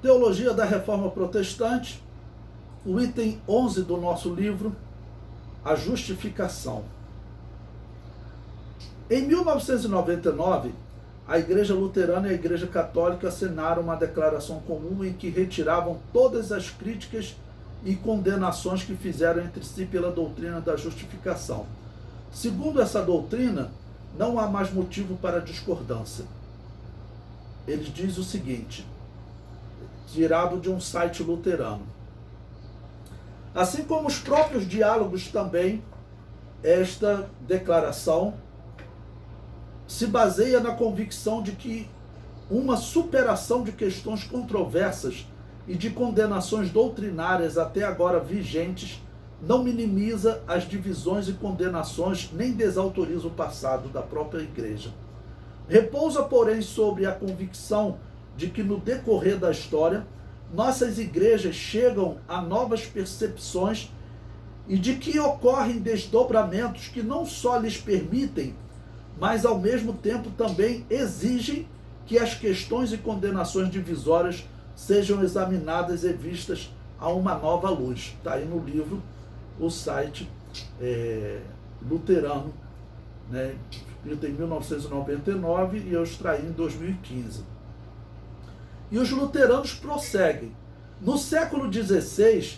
Teologia da Reforma Protestante, o item 11 do nosso livro, a justificação. Em 1999, a Igreja Luterana e a Igreja Católica assinaram uma declaração comum em que retiravam todas as críticas e condenações que fizeram entre si pela doutrina da justificação. Segundo essa doutrina, não há mais motivo para discordância. Eles dizem o seguinte, tirado de um site luterano. Assim como os próprios diálogos também, esta declaração se baseia na convicção de que uma superação de questões controversas e de condenações doutrinárias até agora vigentes não minimiza as divisões e condenações nem desautoriza o passado da própria Igreja. Repousa, porém, sobre a convicção de que no decorrer da história nossas igrejas chegam a novas percepções e de que ocorrem desdobramentos que não só lhes permitem, mas ao mesmo tempo também exigem que as questões e condenações divisórias sejam examinadas e vistas a uma nova luz. Está aí no livro, o site luterano, né, escrito em 1999 e eu extraí em 2015. E os luteranos prosseguem. No século XVI,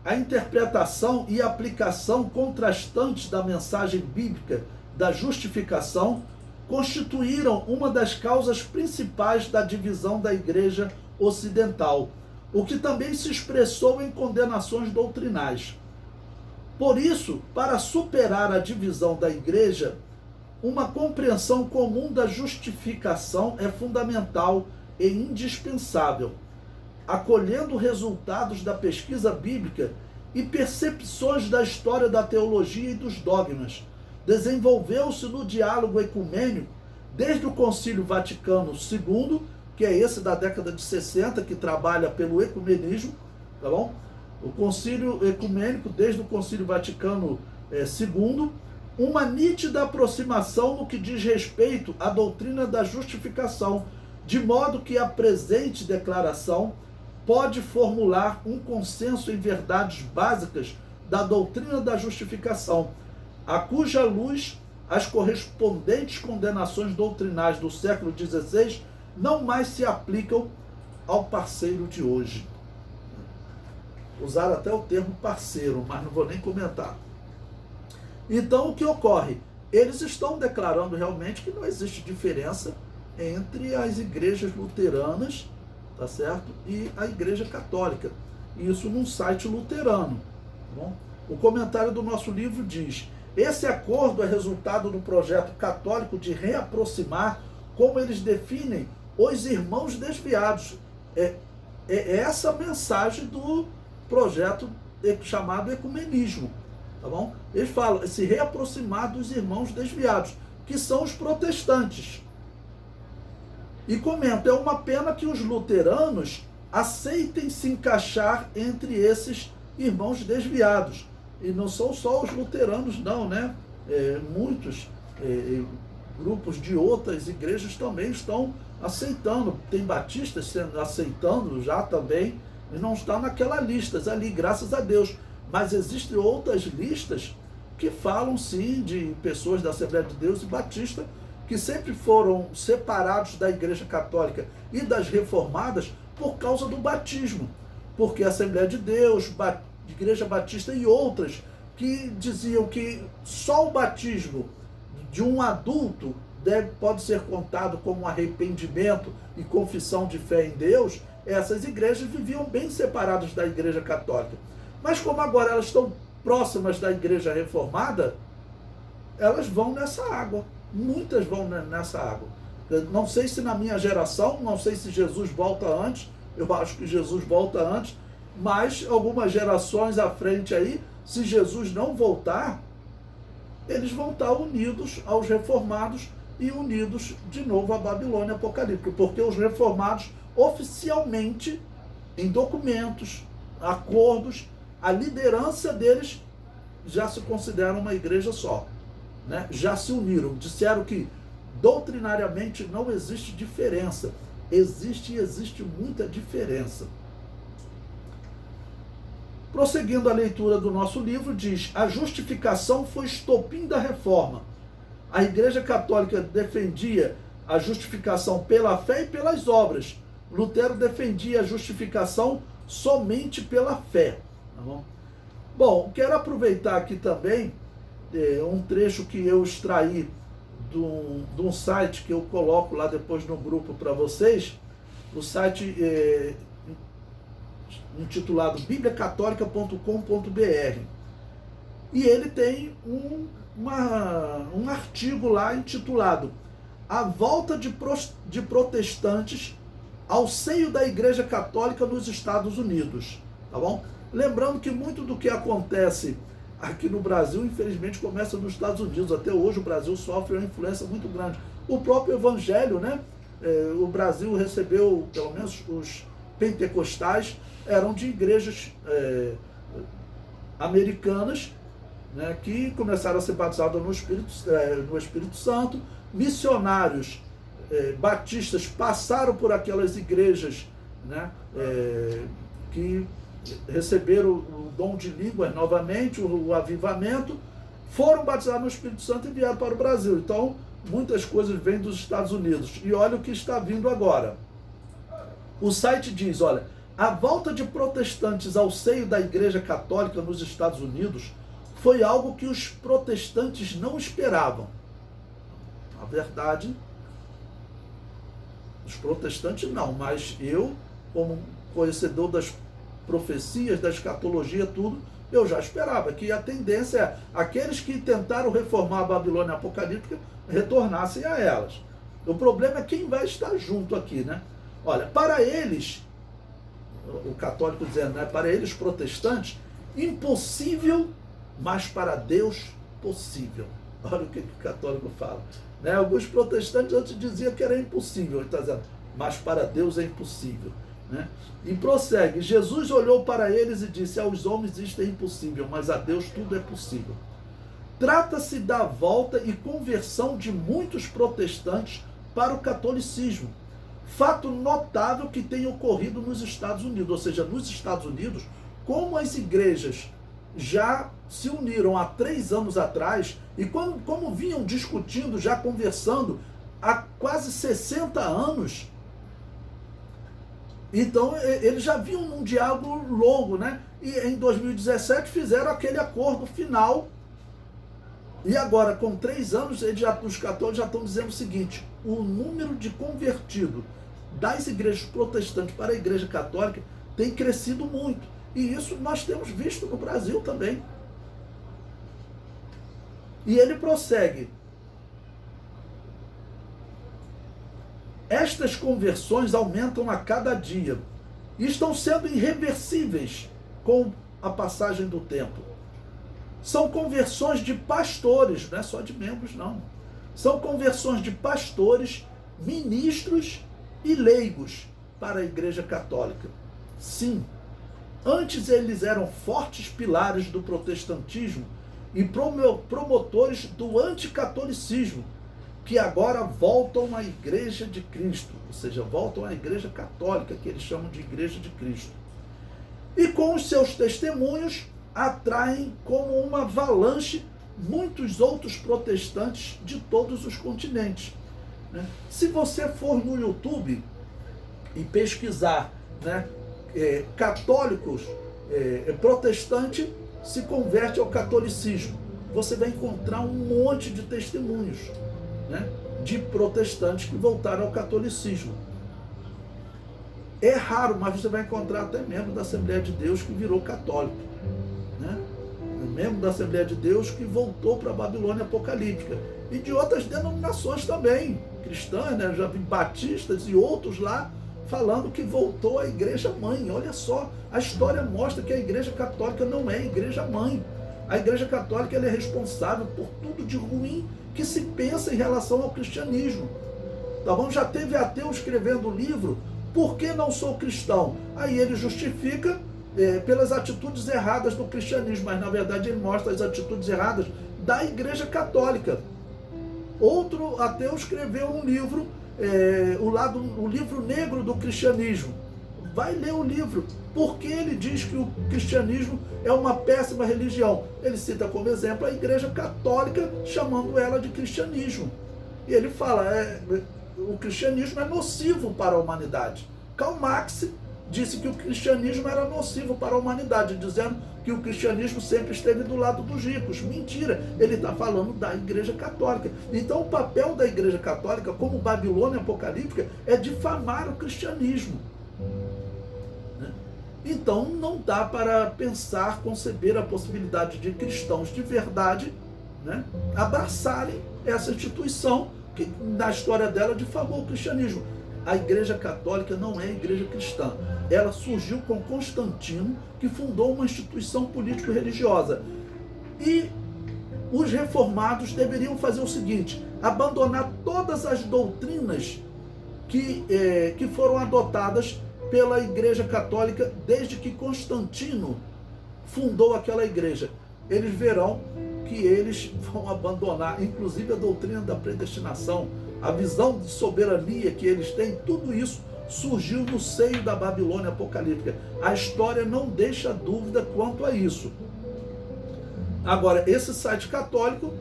a interpretação e aplicação contrastantes da mensagem bíblica da justificação constituíram uma das causas principais da divisão da Igreja Ocidental, o que também se expressou em condenações doutrinais. Por isso, para superar a divisão da Igreja, uma compreensão comum da justificação é fundamental e indispensável, acolhendo resultados da pesquisa bíblica e percepções da história da teologia e dos dogmas. Desenvolveu-se no diálogo ecumênico desde o Concílio Vaticano II, que é esse da década de 60, que trabalha pelo ecumenismo, tá bom? O Concílio Ecumênico, desde o Concílio Vaticano II, uma nítida aproximação no que diz respeito à doutrina da justificação, de modo que a presente declaração pode formular um consenso em verdades básicas da doutrina da justificação, a cuja luz as correspondentes condenações doutrinais do século XVI não mais se aplicam ao parceiro de hoje. Usaram até o termo parceiro, mas não vou nem comentar. Então, o que ocorre? Eles estão declarando realmente que não existe diferença entre as igrejas luteranas, tá certo? E a Igreja Católica. Isso num site luterano. Tá bom? O comentário do nosso livro diz: esse acordo é resultado do projeto católico de reaproximar, como eles definem, os irmãos desviados. É essa a mensagem do projeto chamado ecumenismo. Tá bom? Eles falam, se reaproximar dos irmãos desviados, que são os protestantes. E comenta, é uma pena que os luteranos aceitem se encaixar entre esses irmãos desviados. E não são só os luteranos, não, né? Muitos grupos de outras igrejas também estão aceitando. Tem batistas aceitando já também, e não está naquela lista ali, graças a Deus. Mas existem outras listas que falam, sim, de pessoas da Assembleia de Deus e Batista, que sempre foram separados da Igreja Católica e das Reformadas por causa do batismo. Porque a Assembleia de Deus, Igreja Batista e outras que diziam que só o batismo de um adulto pode ser contado como arrependimento e confissão de fé em Deus. Essas igrejas viviam bem separadas da Igreja Católica. Mas como agora elas estão próximas da Igreja Reformada, elas vão nessa água. Muitas vão nessa água. Não sei se na minha geração, não sei se Jesus volta antes, eu acho que Jesus volta antes, mas algumas gerações à frente aí, se Jesus não voltar, eles vão estar unidos aos reformados e unidos de novo à Babilônia apocalíptica, porque os reformados oficialmente, em documentos, acordos, a liderança deles já se considera uma igreja só, né? Já se uniram, disseram que doutrinariamente não existe diferença existe muita diferença. Prosseguindo a leitura do nosso livro, diz: a justificação foi estopim da reforma. A Igreja Católica defendia a justificação pela fé e pelas obras. Lutero defendia a justificação somente pela fé. Tá bom? Bom, quero aproveitar aqui também um trecho que eu extraí de um site que eu coloco lá depois no grupo para vocês. O site intitulado bibliacatólica.com.br. E ele tem um artigo lá intitulado A Volta de Protestantes ao Seio da Igreja Católica nos Estados Unidos. Tá bom? Lembrando que muito do que acontece aqui no Brasil, infelizmente, começa nos Estados Unidos. Até hoje o Brasil sofre uma influência muito grande. O próprio Evangelho, né? O Brasil recebeu, pelo menos os pentecostais, eram de igrejas americanas, né, que começaram a ser batizados no Espírito Santo. Missionários batistas passaram por aquelas igrejas, né, que receberam o dom de línguas novamente, o avivamento, foram batizados no Espírito Santo e vieram para o Brasil. Então, muitas coisas vêm dos Estados Unidos. E olha o que está vindo agora. O site diz, olha, a volta de protestantes ao seio da Igreja Católica nos Estados Unidos foi algo que os protestantes não esperavam. Na verdade, os protestantes não, mas eu, como conhecedor das profecias, da escatologia, tudo, eu já esperava que a tendência é aqueles que tentaram reformar a Babilônia apocalíptica retornassem a elas. O problema é quem vai estar junto aqui, né? Olha, para eles, o católico dizendo, né, para eles protestantes, impossível, mas para Deus possível. Olha o que o católico fala. Né? Alguns protestantes antes diziam que era impossível, ele está dizendo, mas para Deus é impossível. Né? E prossegue, Jesus olhou para eles e disse, aos homens isto é impossível, mas a Deus tudo é possível. Trata-se da volta e conversão de muitos protestantes para o catolicismo. Fato notável que tem ocorrido nos Estados Unidos, ou seja, nos Estados Unidos, como as igrejas já se uniram há 3 anos atrás e como vinham discutindo, já conversando há quase 60 anos. Então, eles já vinham num diálogo longo, né? E em 2017 fizeram aquele acordo final. E agora, com 3 anos, os católicos já estão dizendo o seguinte, o número de convertidos das igrejas protestantes para a igreja católica tem crescido muito. E isso nós temos visto no Brasil também. E ele prossegue. Estas conversões aumentam a cada dia e estão sendo irreversíveis com a passagem do tempo. São conversões de pastores, não é só de membros, não. São conversões de pastores, ministros e leigos para a Igreja Católica. Sim, antes eles eram fortes pilares do protestantismo e promotores do anticatolicismo, que agora voltam à Igreja de Cristo, ou seja, voltam à Igreja Católica, que eles chamam de Igreja de Cristo. E com os seus testemunhos, atraem como uma avalanche muitos outros protestantes de todos os continentes. Né? Se você for no YouTube e pesquisar, né, católicos, protestante se converte ao catolicismo, você vai encontrar um monte de testemunhos, né, de protestantes que voltaram ao catolicismo. É raro, mas você vai encontrar até membro da Assembleia de Deus que virou católico, né? Membro da Assembleia de Deus que voltou para a Babilônia apocalíptica. E de outras denominações também, cristãs, né? Já vi batistas e outros lá falando que voltou à igreja mãe. Olha só, a história mostra que a igreja católica não é a igreja mãe. A igreja católica ela é responsável por tudo de ruim que se pensa em relação ao cristianismo. Tá bom? Já teve ateu escrevendo o livro Por que não sou cristão? Aí ele justifica pelas atitudes erradas do cristianismo, mas na verdade ele mostra as atitudes erradas da igreja católica. Outro ateu escreveu um livro o livro negro do cristianismo. Vai ler o livro. Porque ele diz que o cristianismo é uma péssima religião. Ele cita como exemplo a Igreja Católica, chamando ela de cristianismo. E ele fala, o cristianismo é nocivo para a humanidade. Karl Marx disse que o cristianismo era nocivo para a humanidade, dizendo que o cristianismo sempre esteve do lado dos ricos. Mentira, ele está falando da Igreja Católica. Então o papel da Igreja Católica, como Babilônia apocalíptica, é difamar o cristianismo. Então não dá para pensar, conceber a possibilidade de cristãos de verdade, né, abraçarem essa instituição que na história dela difamou o cristianismo. A Igreja Católica não é a Igreja cristã. Ela surgiu com Constantino, que fundou uma instituição político-religiosa. E os reformados deveriam fazer o seguinte: abandonar todas as doutrinas que foram adotadas pela Igreja Católica desde que Constantino fundou aquela igreja. Eles verão que eles vão abandonar, inclusive a doutrina da predestinação, a visão de soberania que eles têm, tudo isso surgiu no seio da Babilônia apocalíptica. A história não deixa dúvida quanto a isso. Agora, esse site católico,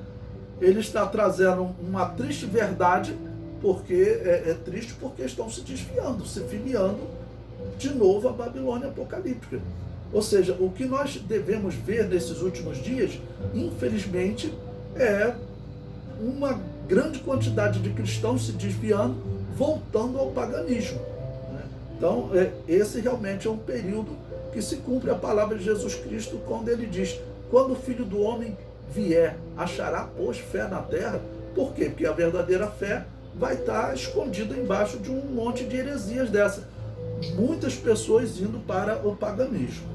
ele está trazendo uma triste verdade, porque é triste porque estão se desviando, se filiando de novo a Babilônia apocalíptica. Ou seja, o que nós devemos ver nesses últimos dias, infelizmente, é uma grande quantidade de cristãos se desviando, voltando ao paganismo. Então, esse realmente é um período que se cumpre a palavra de Jesus Cristo quando ele diz: quando o Filho do Homem vier, achará, pois, fé na terra? Por quê? Porque a verdadeira fé vai estar escondida embaixo de um monte de heresias dessa. Muitas pessoas indo para o paganismo.